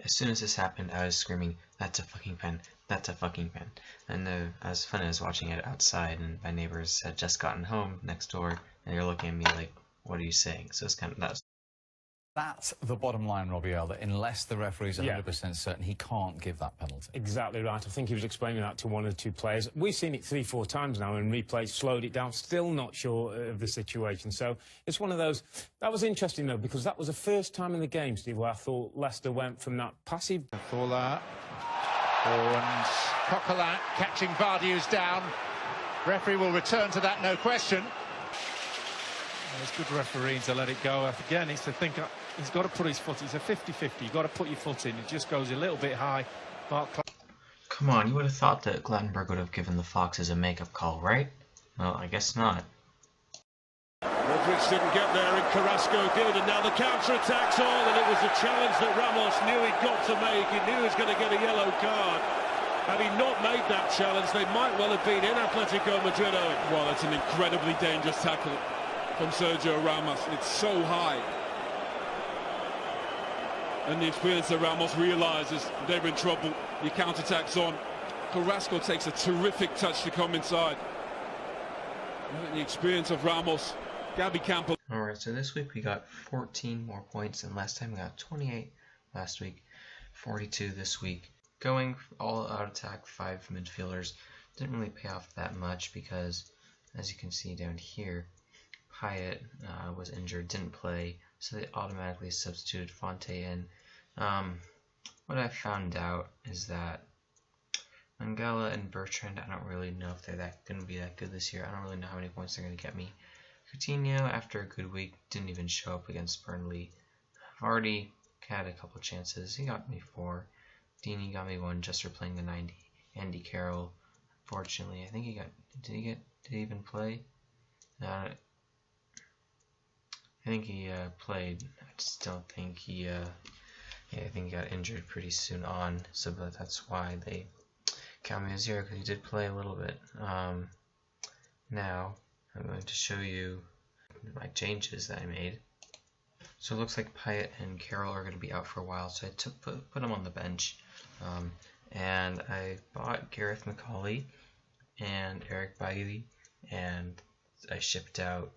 as soon as this happened, I was screaming, "That's a fucking pen! That's a fucking pen!" And as fun as watching it outside, and my neighbors had just gotten home next door, and they're looking at me like, "What are you saying?" So it's kind of That's the bottom line, Robbie Earl, that unless the referee's 100% certain, he can't give that penalty. Exactly right. I think he was explaining that to one or two players. We've seen it 3-4 times now, and replay slowed it down. Still not sure of the situation. So it's one of those. That was interesting, though, because that was the first time in the game, Steve, where I thought Leicester went from that passive. Fowler. And Coquelin catching Vardy's down. Referee will return to that, no question. It's good refereeing to let it go. Again, it's to think he's got to put his foot. It's a 50-50. You've got to put your foot in. It just goes a little bit high. Come on, you would have thought that Clattenburg would have given the Foxes a makeup call, right? Well, I guess not. Modric didn't get there, and Carrasco did, and now the counter-attack's on, and it was a challenge that Ramos knew he'd got to make. He knew he was going to get a yellow card. Had he not made that challenge, they might well have been in Atletico Madrid. Well, it's an incredibly dangerous tackle from Sergio Ramos. It's so high. And the experience of Ramos realizes they're in trouble. The counter-attack's on. Carrasco takes a terrific touch to come inside. The experience of Ramos. Gabby Campo. Alright, so this week we got 14 more points than last time. We got 28 last week, 42 this week. Going all out attack, 5 midfielders. Didn't really pay off that much because, as you can see down here, Payet was injured, didn't play, so they automatically substituted Fonte in. What I found out is that Mangala and Bertrand, I don't really know if they're going to be that good this year. I don't really know how many points they're going to get me. Coutinho, after a good week, didn't even show up against Burnley. Vardy had a couple chances. He got me 4. Dini got me 1 just for playing the 90. Andy Carroll, unfortunately, I think he got. Did he even play? I think he played. I just don't think he. Yeah, I think he got injured pretty soon on, so that's why they count me as 0, because he did play a little bit. Now I'm going to show you my changes that I made. So it looks like Payet and Carroll are going to be out for a while, so I put them on the bench. And I bought Gareth McCauley and Eric Bailly, and I shipped out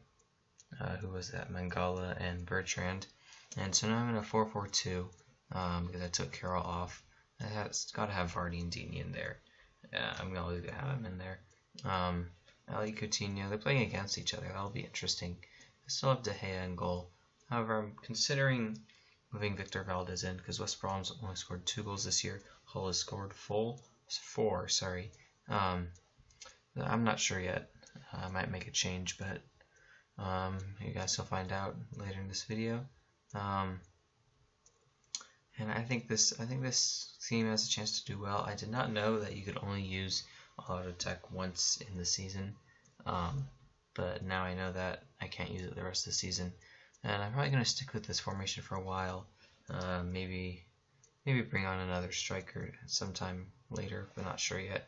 who was that, Mangala and Bertrand. And so now I'm in a 4-4-2 because I took Carroll off. It's got to have Vardy and Dini in there. I'm going to have him in there. Ali Coutinho, they're playing against each other. That'll be interesting. I still have De Gea in goal. However, I'm considering moving Victor Valdez in because West Brom's only scored 2 goals this year. Hull has scored 4. Sorry. I'm not sure yet. I might make a change, but you guys will find out later in this video. And I think this team has a chance to do well. I did not know that you could only use auto attack once in the season, but now I know that I can't use it the rest of the season. And I'm probably going to stick with this formation for a while. Maybe bring on another striker sometime later, but not sure yet.